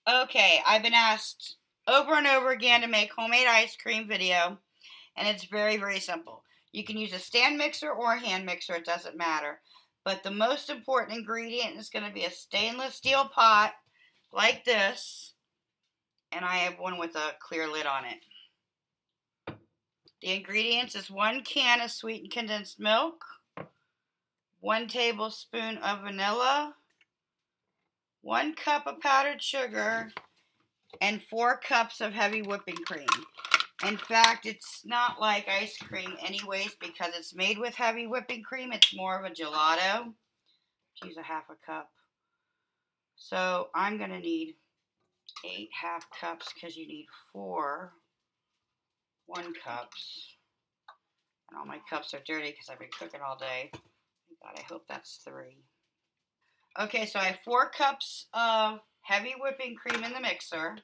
Okay, I've been asked over and over again to make homemade ice cream video, and it's very, very simple. You can use a stand mixer or a hand mixer, it doesn't matter. But the most important ingredient is going to be a stainless steel pot like this, and I have one with a clear lid on it. The ingredients is 1 can of sweetened condensed milk, 1 tablespoon of vanilla, 1 cup of powdered sugar, and 4 cups of heavy whipping cream. In fact, it's not like ice cream anyways because it's made with heavy whipping cream. It's more of a gelato. Use a half a cup. So I'm going to need 8 half cups because you need 4 1 cups. And all my cups are dirty because I've been cooking all day. God, I hope that's 3. Okay, so I have 4 cups of heavy whipping cream in the mixer.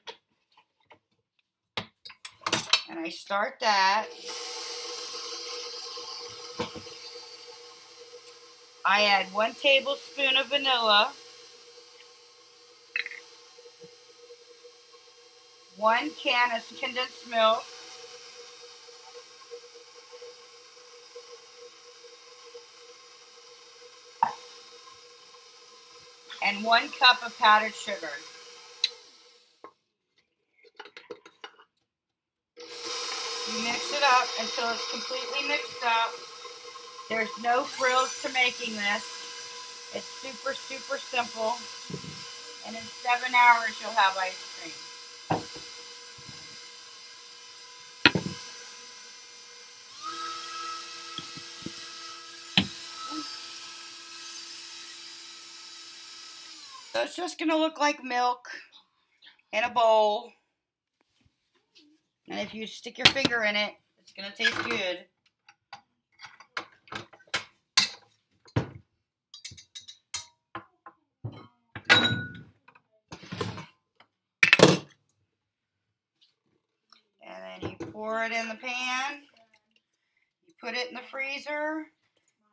And I start that. I add 1 tablespoon of vanilla, 1 can of condensed milk, and 1 cup of powdered sugar. You mix it up until it's completely mixed up. There's no frills to making this. It's super, super simple. And in 7 hours, you'll have ice cream. So it's just going to look like milk in a bowl. And if you stick your finger in it, it's going to taste good. And then you pour it in the pan. You put it in the freezer.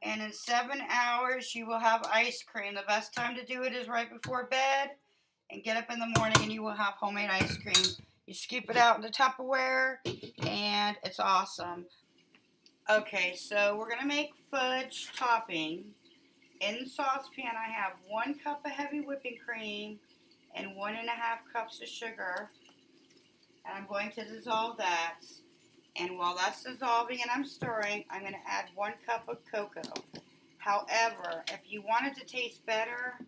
And in 7 hours, you will have ice cream. The best time to do it is right before bed. And get up in the morning and you will have homemade ice cream. You scoop it out into Tupperware, and it's awesome. Okay, so we're going to make fudge topping. In the saucepan, I have 1 cup of heavy whipping cream and 1.5 cups of sugar. And I'm going to dissolve that. And while that's dissolving and I'm stirring, I'm going to add 1 cup of cocoa. However, if you want it to taste better,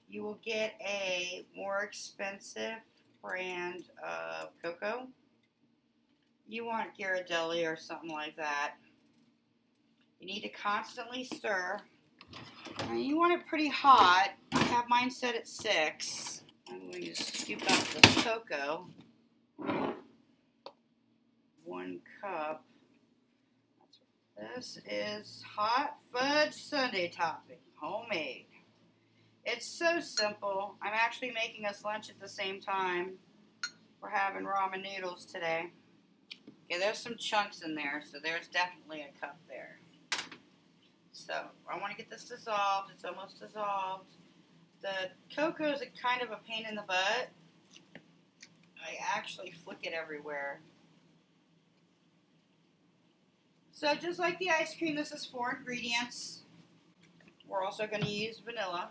you will get a more expensive brand of cocoa. You want Ghirardelli or something like that. You need to constantly stir. And you want it pretty hot. I have mine set at 6. I'm going to scoop out the cocoa. 1 cup. This is hot fudge sundae topping, homemade. It's so simple. I'm actually making us lunch at the same time. We're having ramen noodles today. Okay, there's some chunks in there, so there's definitely a cup there. So I want to get this dissolved. It's almost dissolved. The cocoa is kind of a pain in the butt. I actually flick it everywhere. So just like the ice cream, this is 4 ingredients. We're also going to use vanilla.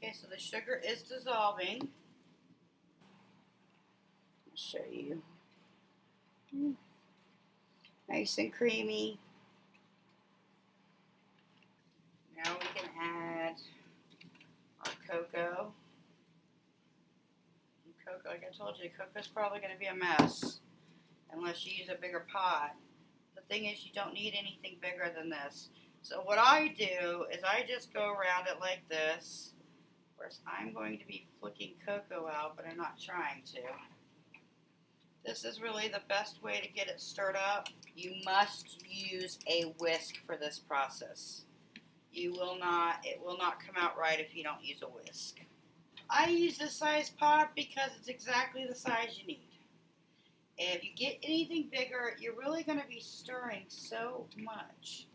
Okay, so the sugar is dissolving. I'll show you. Nice and creamy. Now we can add our cocoa. And cocoa, like I told you, cocoa's probably going to be a mess unless you use a bigger pot. The thing is, you don't need anything bigger than this. So what I do is I just go around it like this. Of course, I'm going to be flicking cocoa out, but I'm not trying to. This is really the best way to get it stirred up. You must use a whisk for this process. It will not come out right if you don't use a whisk. I use this size pot because it's exactly the size you need. If you get anything bigger, you're really going to be stirring so much.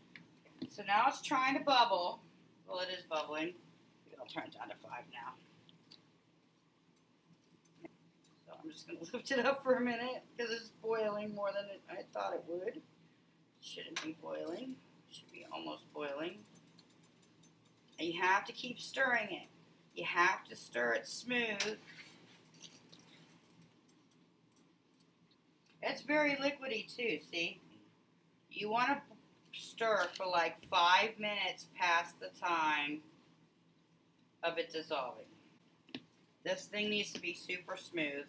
So now it's trying to bubble. Well, it is bubbling. I'll turn it down to 5 now. I'm just going to lift it up for a minute because it's boiling more than I thought it would. Shouldn't be boiling. Should be almost boiling. And you have to keep stirring it. You have to stir it smooth. It's very liquidy too, see? You want to stir for like 5 minutes past the time of it dissolving. This thing needs to be super smooth.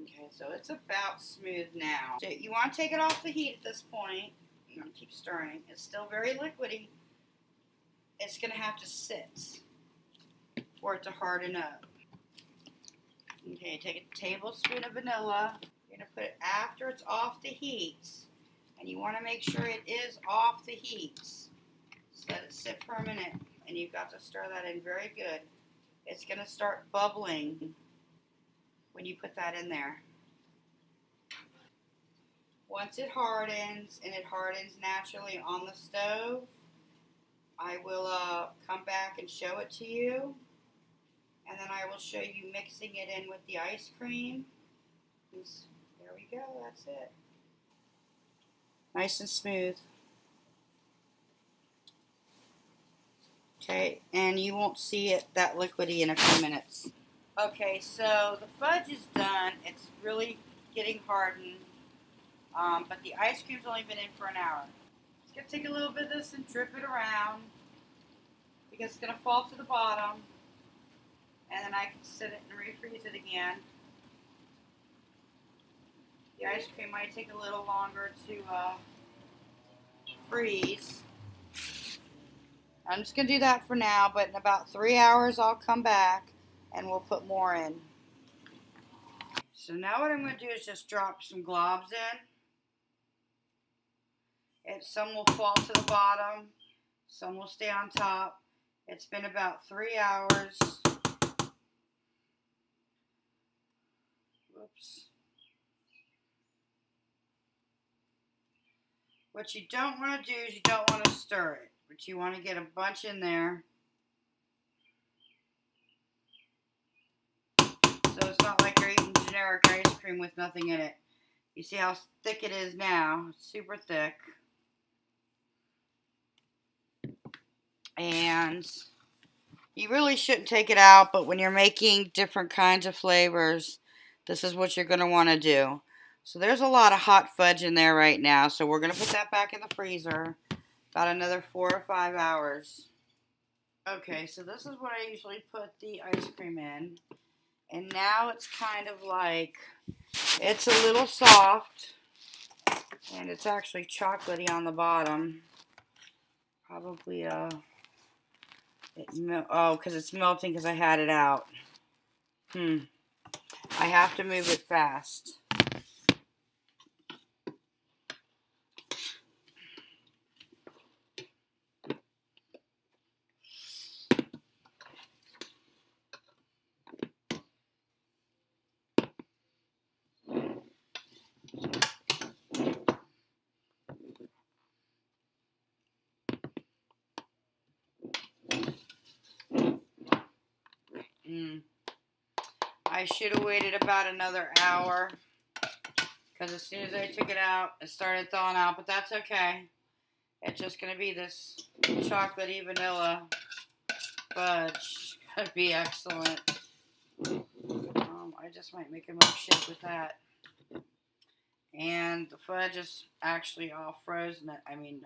Okay, so it's about smooth now. So you want to take it off the heat at this point. You want to keep stirring. It's still very liquidy. It's going to have to sit for it to harden up. Okay, take a tablespoon of vanilla. You're going to put it after it's off the heat. And you want to make sure it is off the heat. So let it sit for a minute. And you've got to stir that in very good. It's going to start bubbling when you put that in there. Once it hardens, and it hardens naturally on the stove, I will come back and show it to you. And then I will show you mixing it in with the ice cream. There we go, that's it. Nice and smooth. Okay, and you won't see it that liquidy in a few minutes. Okay, so the fudge is done. It's really getting hardened, but the ice cream's only been in for an hour. Just gonna take a little bit of this and drip it around because it's gonna fall to the bottom, and then I can set it and refreeze it again. The ice cream might take a little longer to freeze. I'm just going to do that for now, but in about 3 hours I'll come back and we'll put more in. So now what I'm going to do is just drop some globs in. And some will fall to the bottom, some will stay on top. It's been about 3 hours. Whoops. What you don't want to do is you don't want to stir it, but you want to get a bunch in there. So it's not like you're eating generic ice cream with nothing in it. You see how thick it is now? It's super thick. And you really shouldn't take it out, but when you're making different kinds of flavors, this is what you're going to want to do. So there's a lot of hot fudge in there right now, so we're going to put that back in the freezer about another 4 or 5 hours. Okay, so this is what I usually put the ice cream in. And now it's kind of like, it's a little soft, and it's actually chocolatey on the bottom. Probably, because it's melting because I had it out. I have to move it fast. I should have waited about another hour because as soon as I took it out, it started thawing out, but that's okay. It's just going to be this chocolatey vanilla fudge. It's going to be excellent. I just might make a milkshake with that. And the fudge is actually all frozen,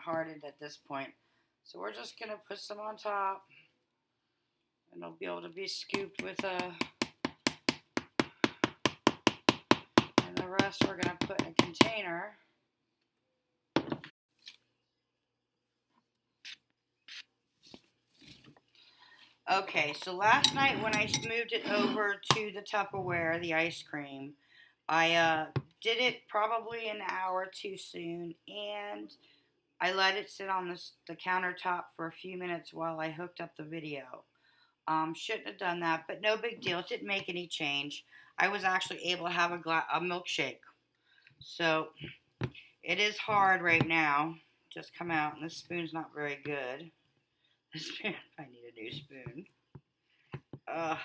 hardened at this point. So we're just going to put some on top. And it'll be able to be scooped with a... And the rest we're going to put in a container. Okay, so last night when I moved it over to the Tupperware, the ice cream, I did it probably an hour too soon, and I let it sit on the countertop for a few minutes while I hooked up the video. Shouldn't have done that, but no big deal. It didn't make any change. I was actually able to have a milkshake. So it is hard right now. Just come out, and this spoon's not very good. This spoon, I need a new spoon. I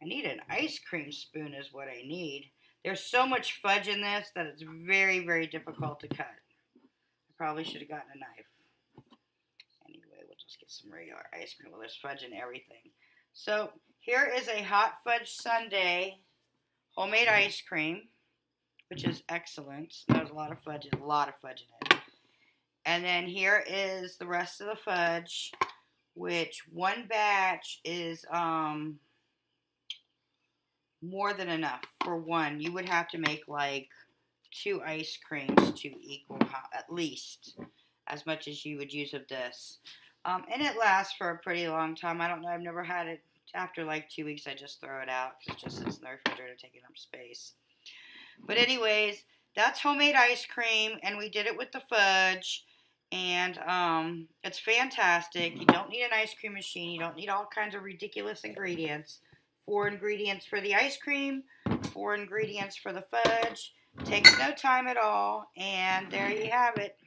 I need an ice cream spoon is what I need. There's so much fudge in this that it's very, very difficult to cut. I probably should have gotten a knife. Anyway, we'll just get some regular ice cream. Well, there's fudge in everything. So here is a hot fudge sundae homemade ice cream, which is excellent. There's a lot of fudge in it. And then here is the rest of the fudge, which one batch is more than enough for one. You would have to make like 2 ice creams to equal at least as much as you would use of this. And it lasts for a pretty long time. I don't know. I've never had it. After like 2 weeks, I just throw it out because it just sits in the refrigerator taking up space. But anyways, that's homemade ice cream, and we did it with the fudge. And it's fantastic. You don't need an ice cream machine. You don't need all kinds of ridiculous ingredients. 4 ingredients for the ice cream, 4 ingredients for the fudge. Takes no time at all, and there you have it.